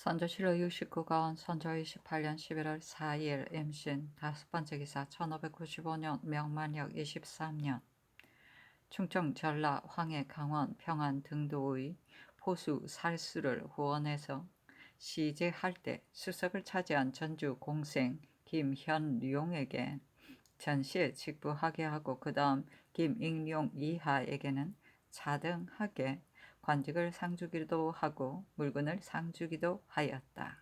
선조실록 69권 선조 28년 11월 4일 임신 다섯 번째 기사 1595년 명만력 23년 충청 전라 황해 강원 평안 등도의 포수 살수를 후원해서 시제할 때 수석을 차지한 전주 공생 김현룡에게 전시에 직부하게 하고 그 다음 김익룡 이하에게는 차등하게 관직을 상주기도 하고 물건을 상주기도 하였다.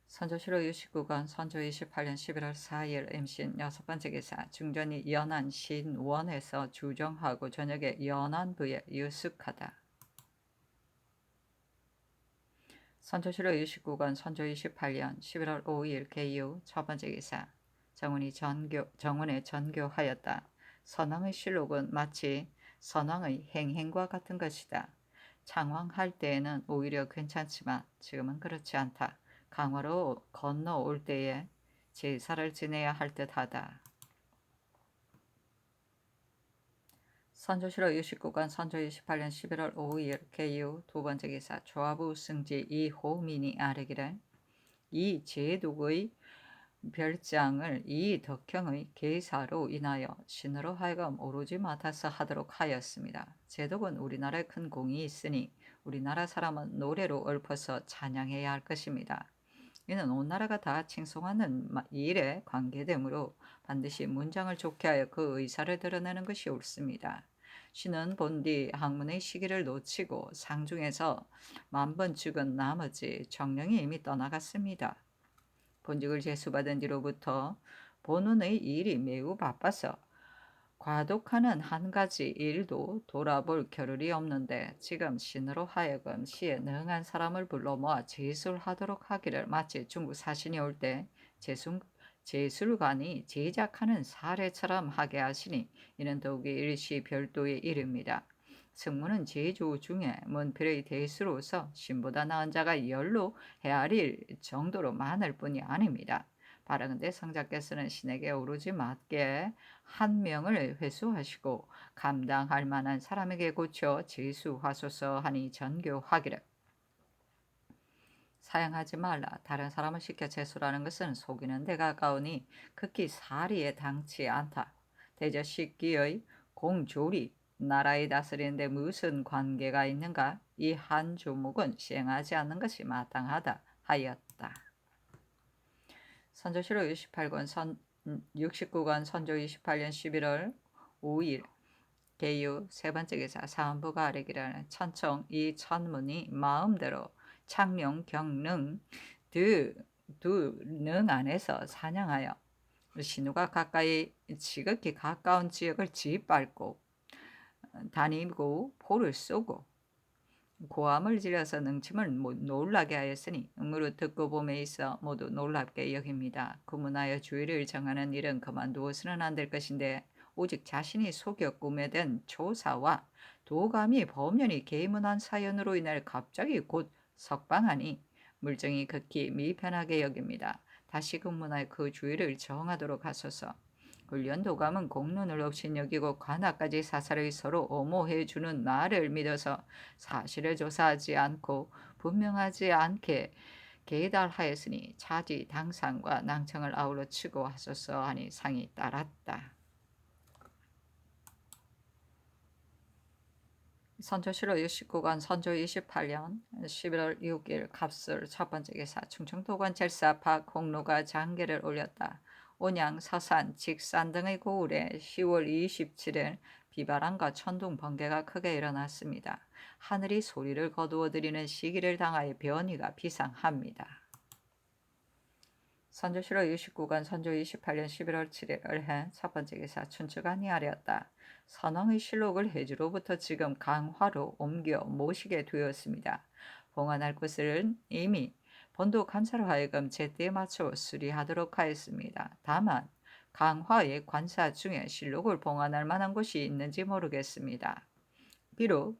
선조실록 69권 선조 28년 11월 4일 임신 여섯 번째 기사 중전이 연안 신원에서 주정하고 저녁에 연안부에 유숙하다. 선조실록 29권 선조 28년 11월 5일 개유 첫 번째 기사 정운의 전교하였다. 선왕의 실록은 마치 선왕의 행행과 같은 것이다. 창왕할 때에는 오히려 괜찮지만 지금은 그렇지 않다. 강화로 건너올 때에 제사를 지내야 할 듯하다. 선조실록 69권 선조 28년 11월 5일 개유 두 번째 기사 조합우 승지 이호민이 아뢰기를 이 제독의 별장을 이 덕형의 계사로 인하여 신으로 하여금 오르지 못해서 하도록 하였습니다. 제독은 우리나라에 큰 공이 있으니 우리나라 사람은 노래로 읊어서 찬양해야 할 것입니다. 이는 온 나라가 다 칭송하는 일에 관계되므로 반드시 문장을 좋게 하여 그 의사를 드러내는 것이 옳습니다. 신은 본디 학문의 시기를 놓치고 상중에서 만번 죽은 나머지 정령이 이미 떠나갔습니다. 본직을 제수받은 뒤로부터 본원의 일이 매우 바빠서 과독하는 한 가지 일도 돌아볼 겨를이 없는데 지금 신으로 하여금 시에 능한 사람을 불러 모아 제술하도록 하기를 마치 중국 사신이 올 때 제술관이 제작하는 사례처럼 하게 하시니 이는 더욱이 일시 별도의 일입니다. 승무는 제조 중에 문필의 대수로서 신보다 나은 자가 열로 헤아릴 정도로 많을 뿐이 아닙니다. 바라건대 성자께서는 신에게 오르지 맞게 한 명을 회수하시고 감당할 만한 사람에게 고쳐 제수하소서 하니 전교하기를 사양하지 말라. 다른 사람을 시켜 제수라는 것은 속이는 데 가까우니 극히 사리에 당치 않다. 대저 식기의 공조리 나라에 다스리는 데 무슨 관계가 있는가? 이 한 조목은 시행하지 않는 것이 마땅하다 하였다. 선조실록 69권 선조 28년 11월 5일 개유 세 번째 기사 사헌부가 아뢰기를 천청 이 천문이 마음대로 창룡 경능 두능 안에서 사냥하여 신우가 가까이 지극히 가까운 지역을 짓밟고 다니고 포를 쏘고 고함을 지려서 능침을 놀라게 하였으니 무릇 듣고 봄에 있어 모두 놀랍게 여깁니다. 구문하여 주의를 정하는 일은 그만두어서는 안 될 것인데 오직 자신이 속여 꿈에 든 조사와 도감이 범연히 계문한 사연으로 인해 갑자기 곧 석방하니 물정이 극히 미편하게 여깁니다. 다시 구문하여 그 주의를 정하도록 하소서. 훈련 도감은 공론을 업신여기고 관아까지 사사를 서로 엄호해 주는 나를 믿어서 사실을 조사하지 않고 분명하지 않게 계달하였으니 차지 당상과 낭청을 아울러 치고 하소서 하니 상이 따랐다. 선조실록 69권 선조 28년 11월 6일 갑술 첫 번째 기사 충청도관 젤사파 공로가 장계를 올렸다. 온양, 서산, 직산 등의 고을에 10월 27일 비바람과 천둥, 번개가 크게 일어났습니다. 하늘이 소리를 거두어 들이는 시기를 당하여 변이가 비상합니다. 선조실록 69권 선조 28년 11월 7일 을해 첫 번째 기사 춘추관이 아뢰었다. 선왕의 실록을 해주로부터 지금 강화로 옮겨 모시게 되었습니다. 봉안할 것을 이미 본도 감사로 하여금 제때에 맞춰 수리하도록 하였습니다. 다만 강화의 관사 중에 실록을 봉안할 만한 곳이 있는지 모르겠습니다. 비록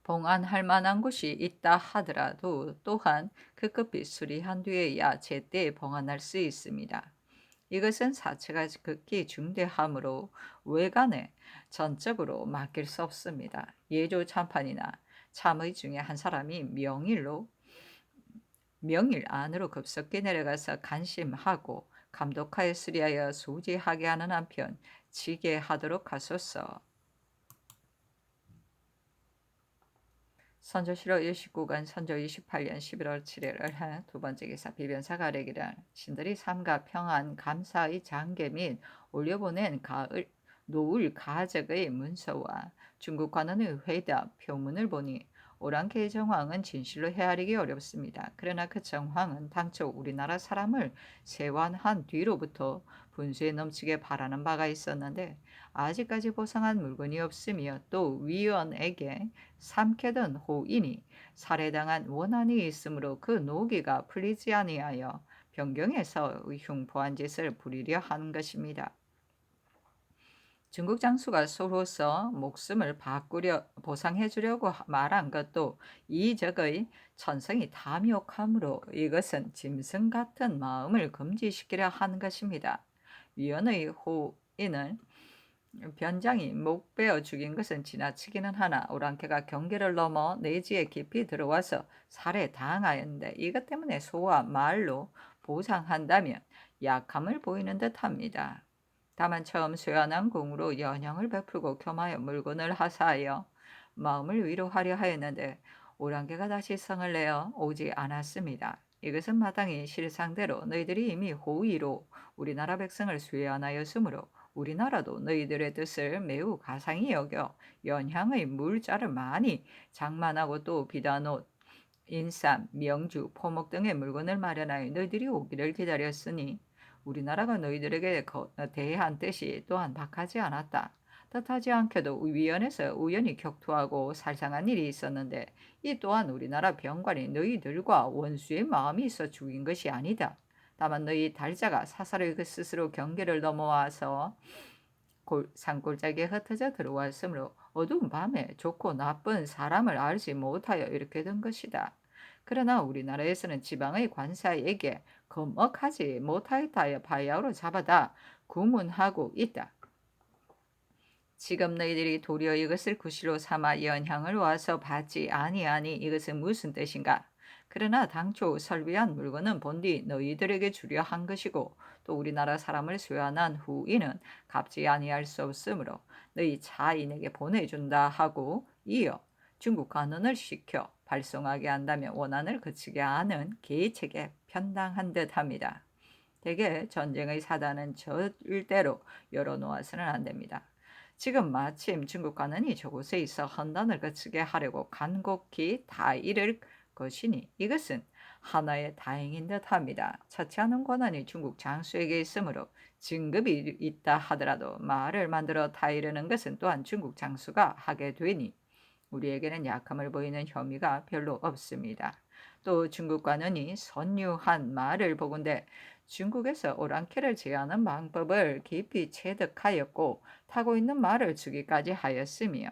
봉안할 만한 곳이 있다 하더라도 또한 급히 수리한 뒤에야 제때 봉안할 수 있습니다. 이것은 사체가 극히 중대하므로 외관에 전적으로 맡길 수 없습니다. 예조 참판이나 참의 중에 한 사람이 명일 안으로 급속히 내려가서 간심하고 감독하였으리하여 소지하게 하는 한편 지게 하도록 하소서. 선조실록 19권 선조 28년 11월 7일 을해 두 번째 기사 비변사가 아뢰기를 신들이 삼가 평안 감사의 장계 및 올려보낸 노을 가적의 문서와 중국 관원의 회답 표문을 보니 오랑캐의 정황은 진실로 헤아리기 어렵습니다. 그러나 그 정황은 당초 우리나라 사람을 세완한 뒤로부터 분수에 넘치게 바라는 바가 있었는데 아직까지 보상한 물건이 없으며 또 위원에게 삼켜던 호인이 살해당한 원한이 있으므로 그 노기가 풀리지 아니하여 변경해서 흉포한 짓을 부리려 한 것입니다. 중국 장수가 서로서 목숨을 보상해 주려고 말한 것도 이적의 천성이 탐욕함으로 이것은 짐승 같은 마음을 금지시키려 한 것입니다. 위원의 호인은 변장이 목 베어 죽인 것은 지나치기는 하나 오랑캐가 경계를 넘어 내지에 깊이 들어와서 살해당하였는데 이것 때문에 소와 말로 보상한다면 약함을 보이는 듯합니다. 다만 처음 쇠한한 공으로 연형을 베풀고 겸하여 물건을 하사하여 마음을 위로하려 하였는데 오랑캐가 다시 성을 내어 오지 않았습니다. 이것은 마땅히 실상대로 너희들이 이미 호의로 우리나라 백성을 쇠한하였으므로 우리나라도 너희들의 뜻을 매우 가상히 여겨 연향의 물자를 많이 장만하고 또 비단옷, 인삼, 명주, 포목 등의 물건을 마련하여 너희들이 오기를 기다렸으니 우리나라가 너희들에게 대한 뜻이 또한 박하지 않았다. 뜻하지 않게도 위원에서 우연히 격투하고 살상한 일이 있었는데 이 또한 우리나라 병관이 너희들과 원수의 마음이 있어 죽인 것이 아니다. 다만 너희 달자가 사사를 스스로 경계를 넘어와서 산골짜기에 흩어져 들어왔으므로 어두운 밤에 좋고 나쁜 사람을 알지 못하여 이렇게 된 것이다. 그러나 우리나라에서는 지방의 관사에게 겁먹하지 못하였다 하여 바야흐로 잡아다 구문하고 있다. 지금 너희들이 도리어 이것을 구실로 삼아 연향을 와서 받지 아니하니 이것은 무슨 뜻인가? 그러나 당초 설비한 물건은 본디 너희들에게 주려 한 것이고 또 우리나라 사람을 쇠환한 후이는 갚지 아니할 수 없으므로 너희 차인에게 보내준다 하고 이어 중국 관원을 시켜 발송하게 한다면 원한을 그치게 하는 계책에 편당한 듯합니다. 대개 전쟁의 사단은 절대로 열어놓아서는 안 됩니다. 지금 마침 중국 관원이 저곳에 있어 헌단을 그치게 하려고 간곡히 다 이를 것이니 이것은 하나의 다행인 듯합니다. 처치하는 권한이 중국 장수에게 있으므로 진급이 있다 하더라도 말을 만들어 다 이르는 것은 또한 중국 장수가 하게 되니 우리에게는 약함을 보이는 혐의가 별로 없습니다. 또 중국 관원이 선유한 말을 보건대 중국에서 오랑캐를 제하는 방법을 깊이 체득하였고 타고 있는 말을 주기까지 하였으며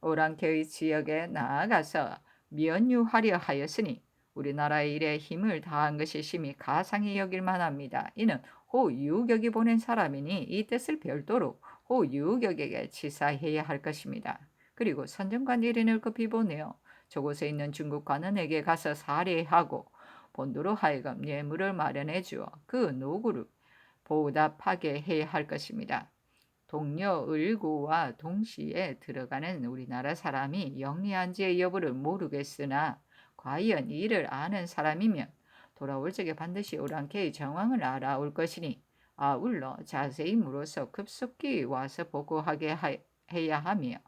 오랑캐의 지역에 나아가서 면유하려 하였으니 우리나라의 일에 힘을 다한 것이 심히 가상히 여길 만합니다. 이는 호유격이 보낸 사람이니 이 뜻을 별도로 호유격에게 치사해야 할 것입니다. 그리고 선정관 1인을 급히 보내어 저곳에 있는 중국 관원에게 가서 살해하고 본도로 하여금 뇌물을 마련해 주어 그 노구를 보답하게 해야 할 것입니다. 동료 을구와 동시에 들어가는 우리나라 사람이 영리한지의 여부를 모르겠으나 과연 이를 아는 사람이면 돌아올 적에 반드시 오랑캐의 정황을 알아올 것이니 아울러 자세히 물어서 급속히 와서 보고하게 해야 하며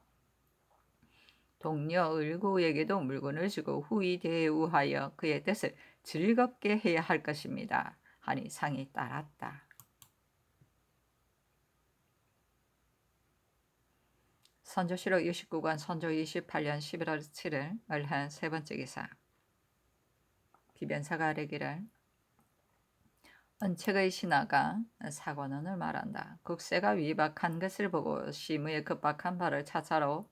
동료 을구에게도 물건을 주고 후히 대우하여 그의 뜻을 즐겁게 해야 할 것입니다. 하니 상이 따랐다. 선조실록 69권 선조 28년 11월 7일 을한 세 번째 기사 비변사가 아뢰기를 은책의 신하가 사관원을 말한다. 국세가 위박한 것을 보고 심의에 급박한 바를 차자로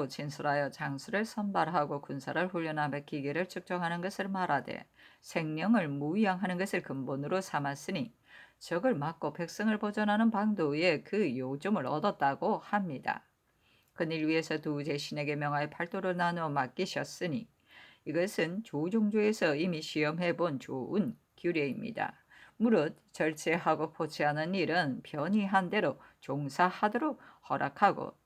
진술하여 장수를 선발하고 군사를 훈련하며 기계를 측정하는 것을 말하되 생명을 무위양하는 것을 근본으로 삼았으니 적을 막고 백성을 보존하는 방도에 그 요점을 얻었다고 합니다. 그일 위해서 두 제신에게 명하여 팔도로 나누어 맡기셨으니 이것은 조종조에서 이미 시험해본 좋은 규례입니다. 무릇 절제하고 포치하는 일은 편의한 대로 종사하도록 허락하고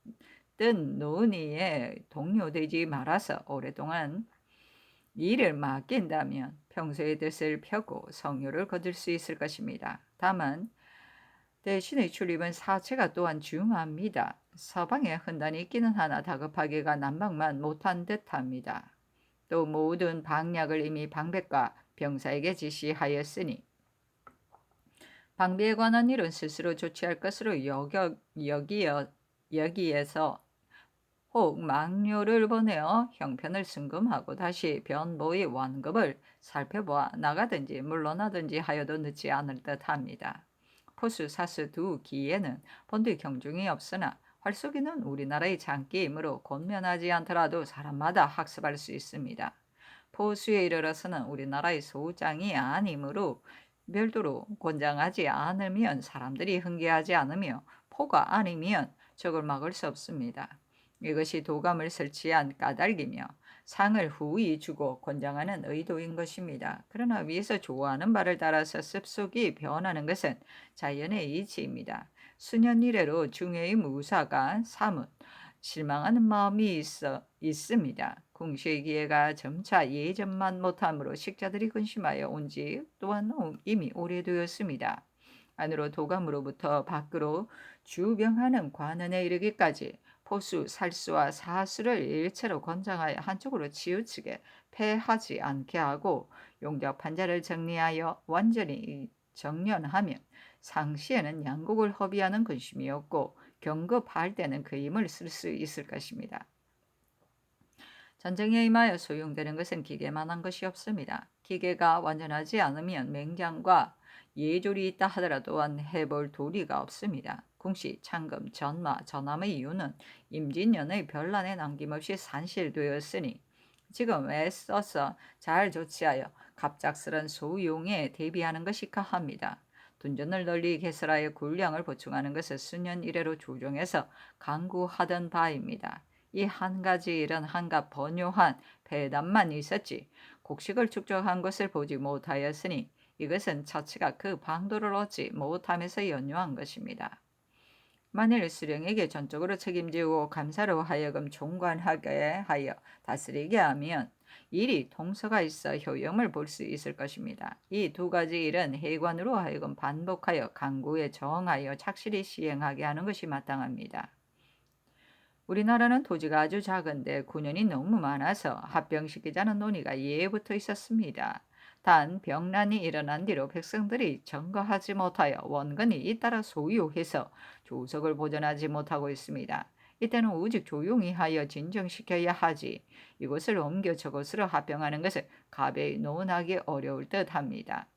뜬 논의에 동요되지 말아서 오랫동안 일을 맡긴다면 평소의 뜻을 펴고 성료를 거둘 수 있을 것입니다. 다만 대신의 출입은 사체가 또한 중요합니다. 서방에 흔단이 있기는 하나 다급하기가 난방만 못한 듯합니다. 또 모든 방약을 이미 방백과 병사에게 지시하였으니 방비에 관한 일은 스스로 조치할 것으로 여기에서 혹 망료를 보내어 형편을 승금하고 다시 변보의 완급을 살펴보아 나가든지 물러나든지 하여도 늦지 않을 듯합니다. 포수 사수 두 기에는 본디 경중이 없으나 활쏘기는 우리나라의 장기이므로 권면하지 않더라도 사람마다 학습할 수 있습니다. 포수에 이르러서는 우리나라의 소장이 아니므로 별도로 권장하지 않으면 사람들이 흥계하지 않으며 포가 아니면 적을 막을 수 없습니다. 이것이 도감을 설치한 까닭이며 상을 후히 주고 권장하는 의도인 것입니다. 그러나 위에서 좋아하는 바를 따라서 습속이 변하는 것은 자연의 이치입니다. 수년 이래로 중해의 무사가 사뭇 실망하는 마음이 있습니다. 궁시의 기회가 점차 예전만 못함으로 식자들이 근심하여 온지 또한 이미 오래되었습니다. 안으로 도감으로부터 밖으로 주병하는 관원에 이르기까지 포수, 살수와 사수를 일체로 권장하여 한쪽으로 치우치게 패하지 않게 하고 용접 환자를 정리하여 완전히 정련하면 상시에는 양국을 허비하는 근심이 없고 경급할 때는 그 힘을 쓸 수 있을 것입니다. 전쟁에 임하여 소용되는 것은 기계만한 것이 없습니다. 기계가 완전하지 않으면 맹장과 예졸이 있다 하더라도 해볼 도리가 없습니다. 궁시, 창금, 전마, 전함의 이유는 임진년의 별난에 남김없이 산실되었으니 지금 애써서 잘 조치하여 갑작스런 소용에 대비하는 것이 가합니다. 둔전을 널리 개설하여 군량을 보충하는 것을 수년 이래로 조정해서 강구하던 바입니다. 이 한 가지 일은 한갓 번요한 배단만 있었지 곡식을 축적한 것을 보지 못하였으니 이것은 처치가 그 방도를 얻지 못하면서 연유한 것입니다. 만일 수령에게 전적으로 책임지고 감사로 하여금 종관하게 하여 다스리게 하면 일이 통서가 있어 효용을 볼 수 있을 것입니다. 이 두 가지 일은 해관으로 하여금 반복하여 강구에 정하여 착실히 시행하게 하는 것이 마땅합니다. 우리나라는 토지가 아주 작은데 군연이 너무 많아서 합병시키자는 논의가 예부터 있었습니다. 단 병난이 일어난 뒤로 백성들이 점거하지 못하여 원건이 잇따라 소유해서 조석을 보존하지 못하고 있습니다. 이때는 오직 조용히 하여 진정시켜야 하지 이곳을 옮겨 저곳으로 합병하는 것을 가벼이 논하기 어려울 듯합니다.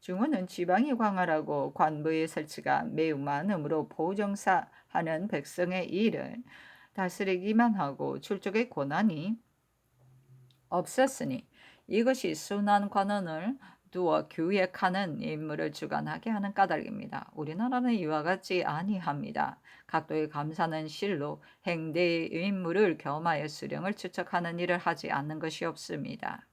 중원은 지방이 광활하고 관부의 설치가 매우 많으므로 보정사하는 백성의 일을 다스리기만 하고 출족의 권한이 없었으니 이것이 순한 관원을 두어 규획하는 임무를 주관하게 하는 까닭입니다. 우리나라는 이와 같지 아니합니다. 각도의 감사는 실로 행대의 임무를 겸하여 수령을 추척하는 일을 하지 않는 것이 없습니다.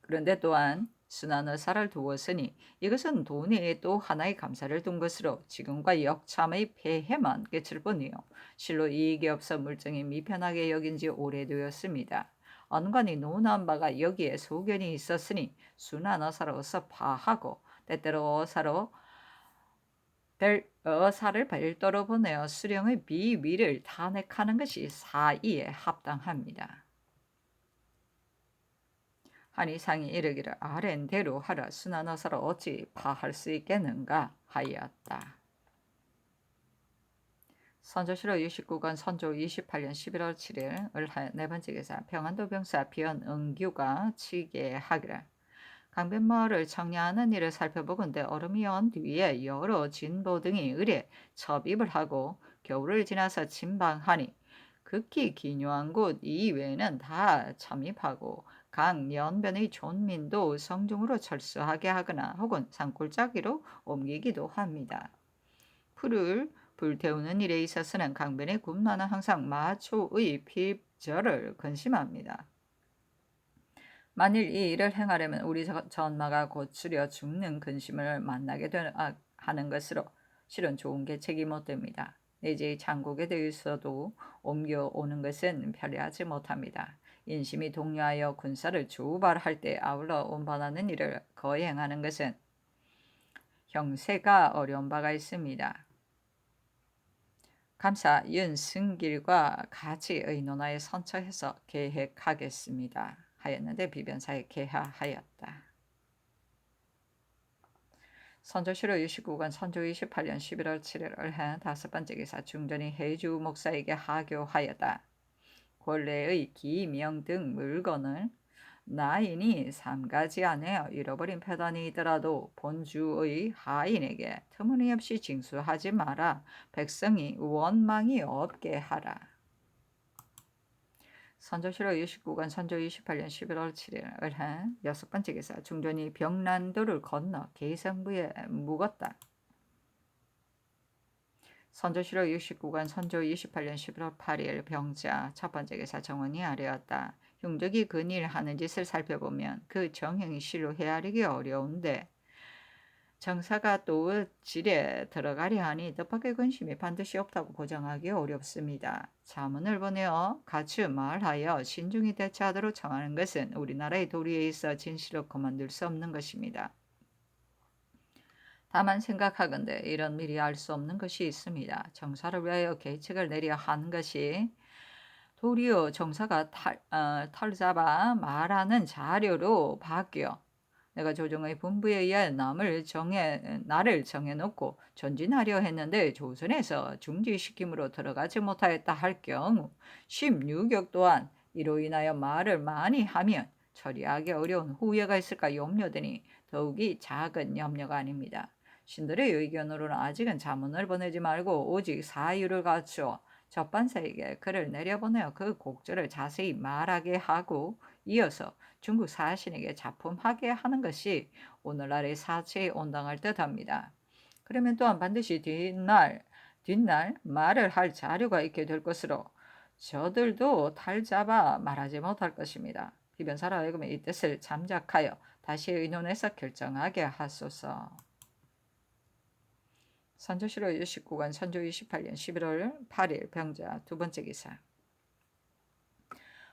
그런데 또한 순환의사를 두었으니 이것은 돈에 또 하나의 감사를 둔 것으로 지금과 역참의 폐해만 끼칠 뿐이요 실로 이익이 없어 물정이 미편하게 여긴 지 오래되었습니다. 언관이 논한 바가 여기에 소견이 있었으니 순환의사로서 파하고 때때로 어사를 별도로 보내어 수령의 비위를 탄핵하는 것이 사의에 합당합니다. 하니 상이 이르기를 아랜대로 하라 순환어사를 어찌 파할 수 있겠는가 하였다. 선조실록 69권 선조 28년 11월 7일 을하 네 번째 기사 평안도 병사 변응규가 치계하기를 강변마을을 청량하는 일을 살펴보건대 얼음이 언 뒤에 여러 진보 등이 을에 첩입을 하고 겨울을 지나서 침방하니 극히 기묘한 곳 이외에는 다 잠입하고 강 연변의 촌민도 성중으로 철수하게 하거나 혹은 산골짜기로 옮기기도 합니다. 풀을 불태우는 일에 있어서는 강변의 군마는 항상 마초의 필절을 근심합니다. 만일 이 일을 행하려면 우리 전마가 고추려 죽는 근심을 만나게 하는 것으로 실은 좋은 계책이 못 됩니다. 내지의 장국에 대해서도 옮겨오는 것은 편리하지 못합니다. 인심이 동요하여 군사를 주발할 때 아울러 운반하는 일을 거행하는 것은 형세가 어려운 바가 있습니다. 감사 윤승길과 같이 의논하여 선처해서 계획하겠습니다. 하였는데 비변사에 개하하였다. 선조실호 29권 선조 28년 11월 7일 을해 다섯 번째 기사 중전이 해주 목사에게 하교하였다. 권례의 기명 등 물건을 나인이 삼가지 안에 잃어버린 패단이더라도 본주의 하인에게 터무니없이 징수하지 마라. 백성이 원망이 없게 하라. 선조실호 29권 선조 28년 11월 7일 을해 여섯 번째 기사 중전이 병란도를 건너 계성부에 묵었다. 선조실호 69권 선조 28년 11월 8일 병자 첫 번째 기사 정원이 아뢰었다. 흉적이 근일 하는 짓을 살펴보면 그 정형이 실로 헤아리기 어려운데 정사가 또 질에 들어가려 하니 뜻밖의 근심이 반드시 없다고 보장하기 어렵습니다. 자문을 보내어 같이 말하여 신중히 대처하도록 청하는 것은 우리나라의 도리에 있어 진실로 그만둘 수 없는 것입니다. 다만 생각하건대 이런 미리 알 수 없는 것이 있습니다. 정사를 위하여 계책을 내려 한 것이 도리어 정사가 털잡아 말하는 자료로 바뀌어 내가 조정의 분부에 의해 나를 정해놓고 전진하려 했는데 조선에서 중지시킴으로 들어가지 못하였다 할 경우 16역 또한 이로 인하여 말을 많이 하면 처리하기 어려운 후회가 있을까 염려되니 더욱이 작은 염려가 아닙니다. 신들의 의견으로는 아직은 자문을 보내지 말고 오직 사유를 갖추어 접반사에게 글을 내려보내어 그 곡절을 자세히 말하게 하고 이어서 중국 사신에게 작품하게 하는 것이 오늘날의 사체에 온당할 듯합니다. 그러면 또한 반드시 뒷날 말을 할 자료가 있게 될 것으로 저들도 탈잡아 말하지 못할 것입니다. 비변사로 하여금 이 뜻을 잠작하여 다시 의논해서 결정하게 하소서. 선조실호 29권 선조 28년 11월 8일 병자 두 번째 기사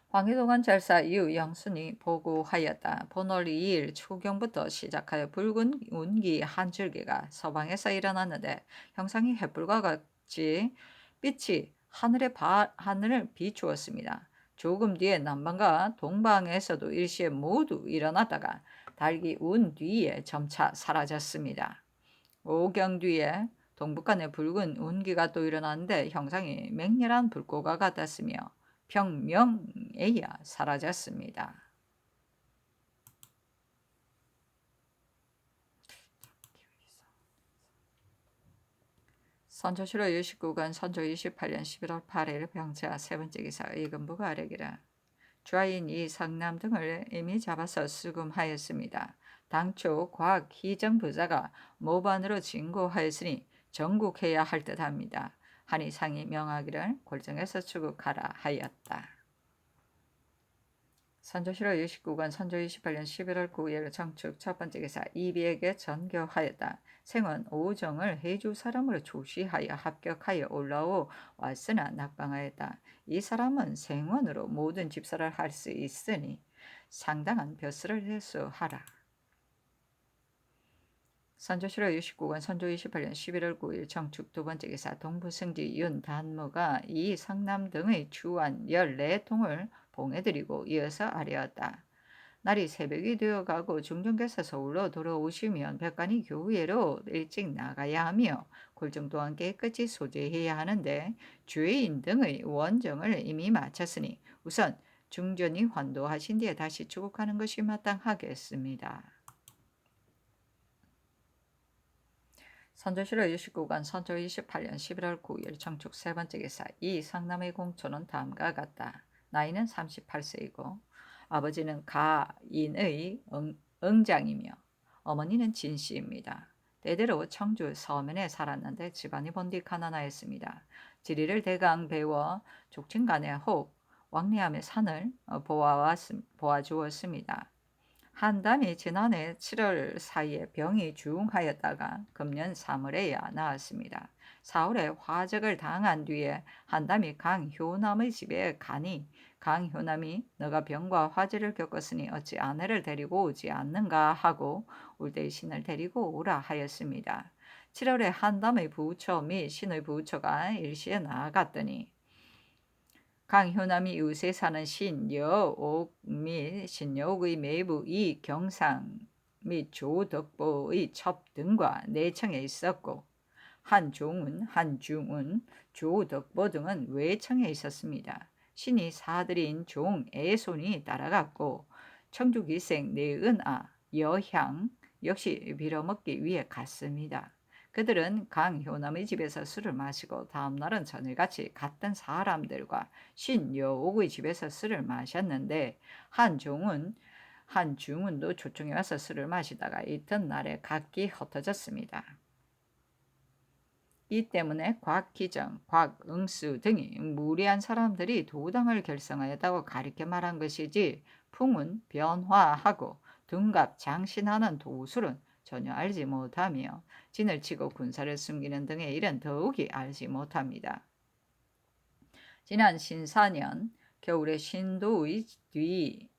황희동안 절사 이후 영순이 보고하였다. 본월 2일 초경부터 시작하여 붉은 운기 한 줄기가 서방에서 일어났는데 형상이 횃불과 같이 빛이 하늘을 비추었습니다. 조금 뒤에 남방과 동방에서도 일시에 모두 일어났다가 달기 운 뒤에 점차 사라졌습니다. 5경 뒤에 동북간에 붉은 운기가 또 일어났는데 형상이 맹렬한 불꽃과 같았으며 평명에야 사라졌습니다. 선조실호 29권 선조 28년 11월 8일 병자 세 번째 기사 의금부가 아뢰기라. 좌인 이 상남 등을 이미 잡아서 수금하였습니다. 당초 과학 희정 부자가 모반으로 진고하였으니 정국해야 할 듯합니다. 하니 상이 명하기를 골정에서 추국하라 하였다. 선조실호 29권 선조 28년 11월 9일 정축 첫 번째 기사 이비에게 전교하였다. 생은 오정을 해주 사람으로 조시하여 합격하여 올라오 왔으나 낙방하였다. 이 사람은 생원으로 모든 집사를 할 수 있으니 상당한 벼슬을 회수하라. 선조실호 69권 선조 28년 11월 9일 정축 두 번째 기사 동부승지 윤단무가 이 상남 등의 주안 14통을 봉해드리고 이어서 아뢰었다. 날이 새벽이 되어가고 중정께서 서울로 돌아오시면 백관이 교회로 일찍 나가야 하며 골정 또한 깨끗이 소재해야 하는데 죄인 등의 원정을 이미 마쳤으니 우선 중전이 환도하신 뒤에 다시 출국하는 것이 마땅하겠습니다. 선조실호 29권 선조 28년 11월 9일 정축 세 번째 기사 이 상남의 공초는 다음과 같다. 나이는 38세이고 아버지는 가인의 응장이며 어머니는 진씨입니다. 대대로 청주 서면에 살았는데 집안이 본디 가난하였습니다. 지리를 대강 배워 족친간의 혹 왕래함의 산을 보아주었습니다. 한담이 지난해 7월 사이에 병이 중하였다가 금년 3월에야 나았습니다. 4월에 화적을 당한 뒤에 한담이 강효남의 집에 가니 강효남이 너가 병과 화재를 겪었으니 어찌 아내를 데리고 오지 않는가 하고 울대의 신을 데리고 오라 하였습니다. 7월에 한담의 부처 및 신의 부처가 일시에 나아갔더니 강효남이 이웃에 사는 신여옥 및 신여옥의 매부 이경상 및 조덕보의 첩 등과 내청에 있었고 한종은, 한중은, 조덕보 등은 외청에 있었습니다. 신이 사들인 종 애손이 따라갔고 청주기생 내은아, 여향 역시 빌어먹기 위해 갔습니다. 그들은 강효남의 집에서 술을 마시고 다음날은 전일같이 같은 사람들과 신여옥의 집에서 술을 마셨는데 한중은도 초청에 와서 술을 마시다가 이튿날에 각기 흩어졌습니다. 이 때문에 곽기정, 곽응수 등이 무리한 사람들이 도당을 결성하였다고 가리켜 말한 것이지 풍운, 변화하고 둔갑, 장신하는 도술은 전혀 알지 못하며 진을 치고 군사를 숨기는 등의 일은 더욱이 알지 못합니다. 지난 신사년 겨울에 신도의 뒤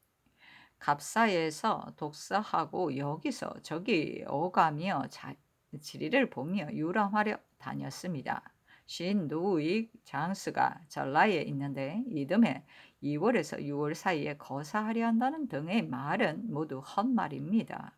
갑사에서 독서하고 여기서 저기 오가며 지리를 보며 유람하려 다녔습니다. 신도의 장수가 전라에 있는데 이듬해 2월에서 6월 사이에 거사하려 한다는 등의 말은 모두 헛말입니다.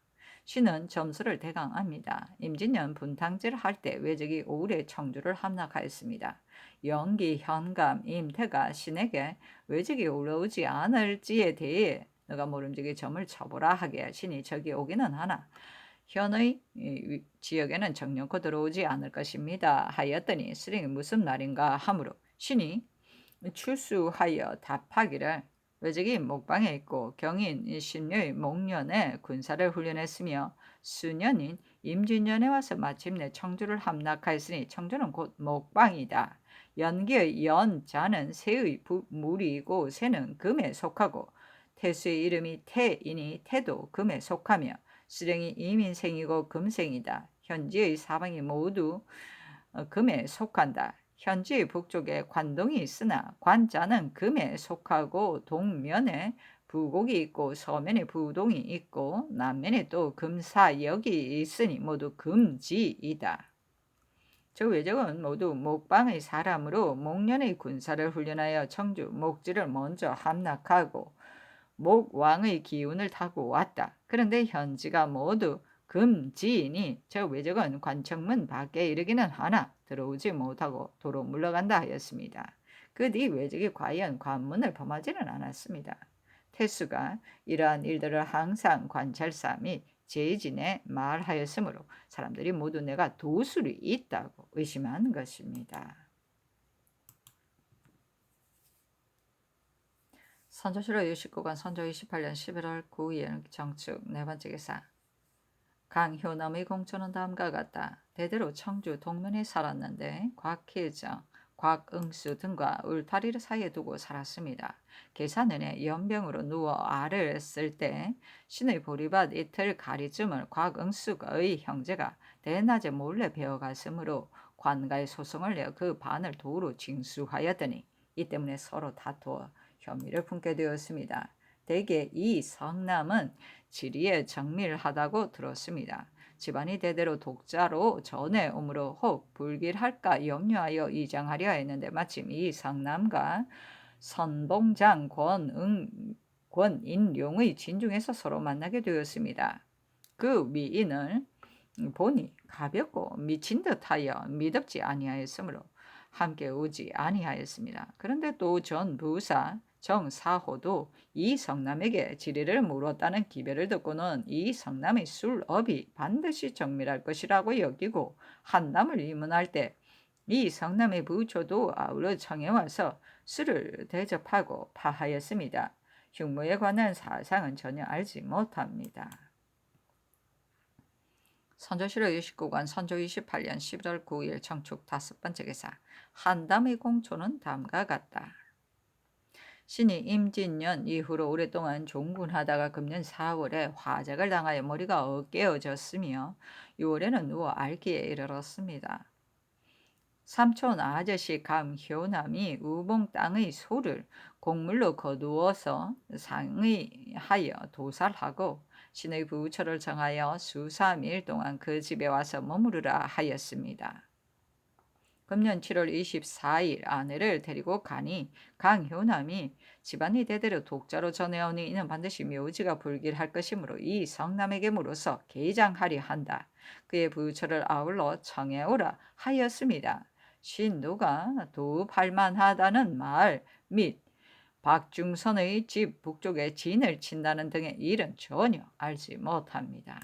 신은 점수를 대강합니다. 임진년 분탕질을 할 때 외적이 5월에 청주를 함락하였습니다. 영기, 현감, 임태가 신에게 외적이 올라오지 않을지에 대해 너가 모름지기 점을 쳐보라 하게 신이 저기 오기는 하나 현의 지역에는 정령코 들어오지 않을 것입니다 하였더니 수령이 무슨 날인가 하므로 신이 출수하여 답하기를 외적이 목방에 있고 경인 신묘의 목련에 군사를 훈련했으며 수년인 임진년에 와서 마침내 청주를 함락하였으니 청주는 곧 목방이다. 연기의 연자는 새의 물이고 새는 금에 속하고 태수의 이름이 태이니 태도 금에 속하며 수령이 이민생이고 금생이다. 현지의 사방이 모두 금에 속한다. 현지의 북쪽에 관동이 있으나 관자는 금에 속하고 동면에 부곡이 있고 서면에 부동이 있고 남면에 또 금사역이 있으니 모두 금지이다. 저 외적은 모두 목방의 사람으로 목련의 군사를 훈련하여 청주 목지를 먼저 함락하고 목왕의 기운을 타고 왔다. 그런데 현지가 모두 금지이니 저 외적은 관청문 밖에 이르기는 하나 들어오지 못하고 도로 물러간다 하였습니다. 그 뒤 외적이 과연 관문을 범하지는 않았습니다. 태수가 이러한 일들을 항상 관찰사 및 제진에 말하였으므로 사람들이 모두 내가 도술이 있다고 의심한 것입니다. 선조실록 69권 선조 28년 11월 9일 정축 네 번째 기사. 강효남의 공초는 다음과 같다. 대대로 청주 동면에 살았는데 곽혜정, 곽응수 등과 울타리를 사이에 두고 살았습니다. 계사년에 연병으로 누워 알을 쓸 때 신의 보리밭 이틀 가리쯤을 곽응수의 형제가 대낮에 몰래 베어갔으므로 관가에 소송을 내어 그 반을 도로 징수하였더니 이 때문에 서로 다투어 혐의를 품게 되었습니다. 대개 이 성남은 지리에 정밀하다고 들었습니다. 집안이 대대로 독자로 전해 오므로 혹 불길할까 염려하여 이장하려 했는데 마침 이 성남과 선봉장 권인룡의 진중에서 서로 만나게 되었습니다. 그 미인을 보니 가볍고 미친 듯하여 미덥지 아니하였으므로 함께 오지 아니하였습니다. 그런데 또 전 부사 정사호도 이 성남에게 지리를 물었다는 기별을 듣고는 이 성남의 술업이 반드시 정밀할 것이라고 여기고 한남을 입문할 때 이 성남의 부초도 아울러 청에 와서 술을 대접하고 파하였습니다. 흉무에 관한 사상은 전혀 알지 못합니다. 선조실호 29관 선조 28년 11월 9일 청축 5번째 기사. 한담의 공초는 다음과 같다. 신이 임진년 이후로 오랫동안 종군하다가 금년 4월에 화작을 당하여 머리가 어깨어졌으며 6월에는 누워 알기에 이르렀습니다. 삼촌 아저씨 감효남이 우봉 땅의 소를 곡물로 거두어서 상의하여 도살하고 신의 부처를 정하여 수삼일 동안 그 집에 와서 머무르라 하였습니다. 금년 7월 24일 아내를 데리고 가니 강효남이 집안이 대대로 독자로 전해오니 이는 반드시 묘지가 불길할 것이므로 이 성남에게 물어서 개장하리 한다. 그의 부처를 아울러 청해오라 하였습니다. 신도가 도팔만하다는 말 및 박중선의 집 북쪽에 진을 친다는 등의 일은 전혀 알지 못합니다.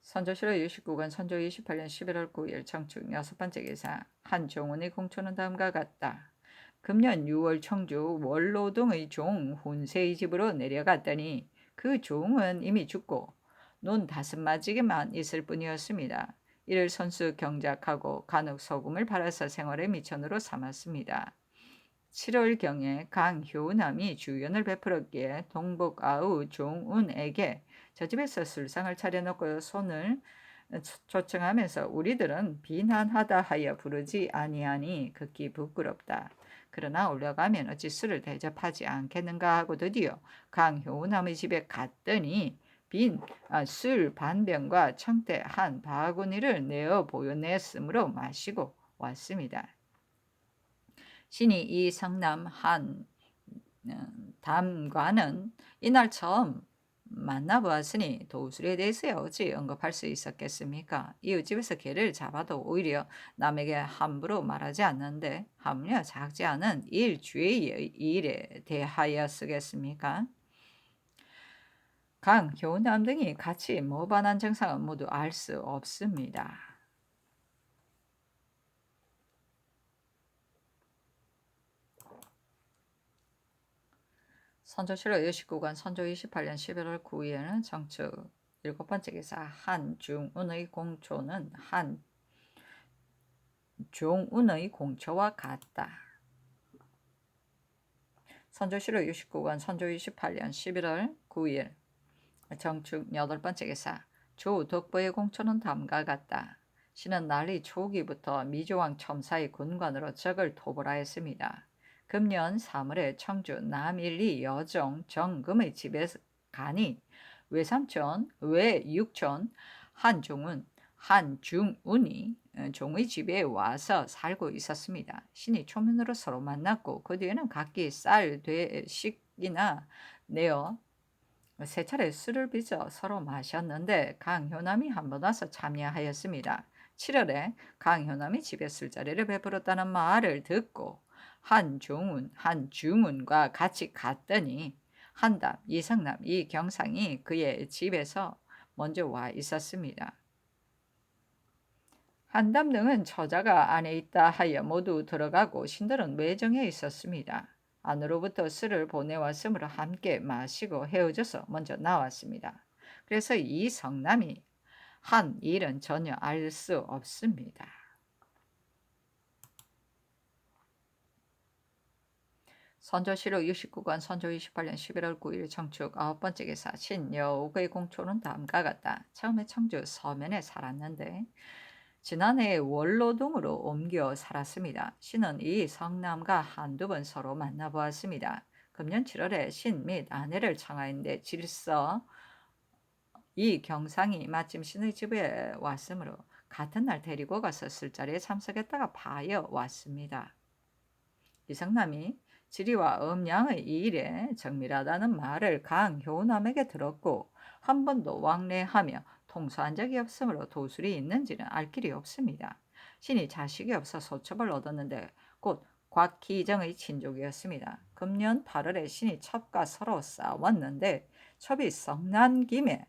선조실호 69관 선조 28년 11월 9일 청축 6번째 기사. 한종훈의 공초는 다음과 같다. 금년 6월 청주 월로동의 종 훈세의 집으로 내려갔더니 그 종은 이미 죽고 논 5마지기만 있을 뿐이었습니다. 이를 선수 경작하고 간혹 소금을 팔아서 생활의 미천으로 삼았습니다. 7월경에 강효남이 주연을 베풀었기에 동복아우 종운에게 저 집에서 술상을 차려놓고 손을 초청하면서 우리들은 비난하다 하여 부르지 아니하니 극히 부끄럽다. 그러나 올라가면 어찌 술을 대접하지 않겠는가 하고 드디어 강효남의 집에 갔더니 빈 술 반병과 청대 한 바구니를 내어 보여냈으므로 마시고 왔습니다. 신이 이 성남 한 담과는 이날 처음 만나보았으니 도술에 대해서 어찌 언급할 수 있었겠습니까? 이웃집에서 개를 잡아도 오히려 남에게 함부로 말하지 않는데 하물며 작지 않은 일주의 일에 대하여 쓰겠습니까? 강효남 등이 같이 모반한 정상은 모두 알 수 없습니다. 선조실호 29관 선조 28년 11월 9일에는 청축 7번째 기사. 한중운의 공초는 한종운의 공초와 같다. 선조실호 69관 선조 28년 11월 9일 청축 8번째 기사. 조덕보의 공초는 다음과 같다. 신은 난리 초기부터 미조왕 첨사의 군관으로 적을 토벌하였습니다. 금년 3월에 청주 남일리 여종 정금의 집에 가니 외삼촌, 외육촌 한중운이 종의 집에 와서 살고 있었습니다. 신이 초면으로 서로 만났고 그 뒤에는 각기 쌀, 되식이나 내어 세 차례 술을 빚어 서로 마셨는데 강효남이 한 번 와서 참여하였습니다. 7월에 강효남이 집에 술자리를 베풀었다는 말을 듣고 한중운과 같이 갔더니 한담, 이성남, 이경상이 그의 집에서 먼저 와 있었습니다. 한담 등은 처자가 안에 있다 하여 모두 들어가고 신들은 외정에 있었습니다. 안으로부터 술을 보내왔으므로 함께 마시고 헤어져서 먼저 나왔습니다. 그래서 이 성남이 한 일은 전혀 알 수 없습니다. 선조실호 69관 선조 28년 11월 9일 청축 9번째 기사. 신여옥의 공초는 다음과 같다. 처음에 청주 서면에 살았는데 지난해 월로동으로 옮겨 살았습니다. 신은 이 성남과 한두 번 서로 만나보았습니다. 금년 7월에 신 및 아내를 청하였는데 질서 이 경상이 마침 신의 집에 왔으므로 같은 날 데리고 가서 술자리에 참석했다가 파여 왔습니다. 이성남이 지리와 음양의 일에 정밀하다는 말을 강효남에게 들었고 한 번도 왕래하며 통수한 적이 없으므로 도술이 있는지는 알 길이 없습니다. 신이 자식이 없어 소첩을 얻었는데 곧 곽희정의 친족이었습니다. 금년 8월에 신이 첩과 서로 싸웠는데 첩이 성난 김에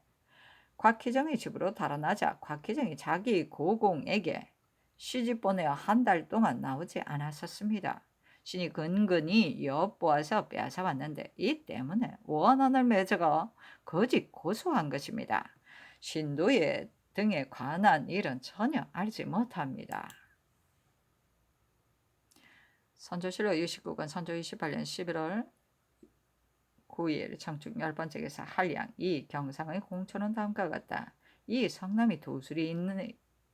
곽희정의 집으로 달아나자 곽희정이 자기 고공에게 시집 보내어 한 달 동안 나오지 않았었습니다. 신이 근근히 엿보아서 빼앗아왔는데 이 때문에 원한을 맺어가 거짓 고소한 것입니다. 신도의 등에 관한 일은 전혀 알지 못합니다. 선조실록 29권 선조 28년 11월 9일 청축 10번째 기사 한량 이 경상의 공초는 다음과 같다. 이 성남이 도술이 있는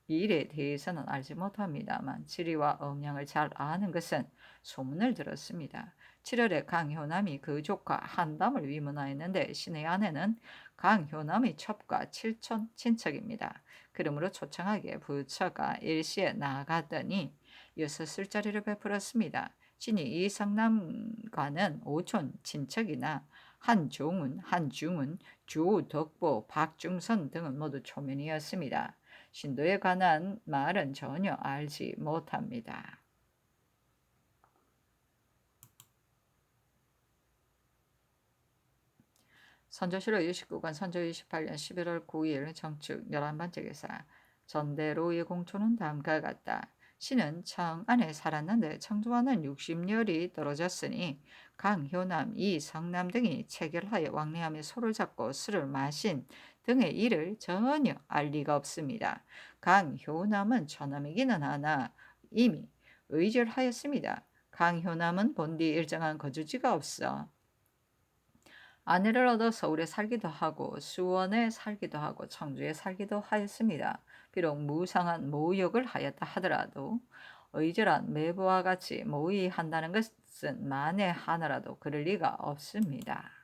일에 대해서는 알지 못합니다만 지리와 음양을 잘 아는 것은 소문을 들었습니다. 7월에 강효남이 그 조카 한담을 위문하였는데 신의 아내는 강효남의 첩과 칠촌 친척입니다. 그러므로 초청하게 부처가 일시에 나갔더니 여섯 술자리를 베풀었습니다. 신이 이 성남과는 오촌 친척이나 한종훈, 한중훈, 주덕보, 박중선 등은 모두 초면이었습니다. 신도에 관한 말은 전혀 알지 못합니다. 선조실록 29권 선조 28년 11월 9일 정축 11번째 기사 전대로의 공초는 다음과 같다. 신은 청 안에 살았는데 청주와는 60렬이 떨어졌으니 강효남, 이성남 등이 체결하여 왕래하며 소를 잡고 술을 마신 등의 일을 전혀 알 리가 없습니다. 강효남은 처남이기는 하나 이미 의절하였습니다. 강효남은 본디 일정한 거주지가 없어 아내를 얻어 서울에 살기도 하고 수원에 살기도 하고 청주에 살기도 하였습니다. 비록 무상한 모욕을 하였다 하더라도 의절한 매부와 같이 모의한다는 것은 만에 하나라도 그럴 리가 없습니다.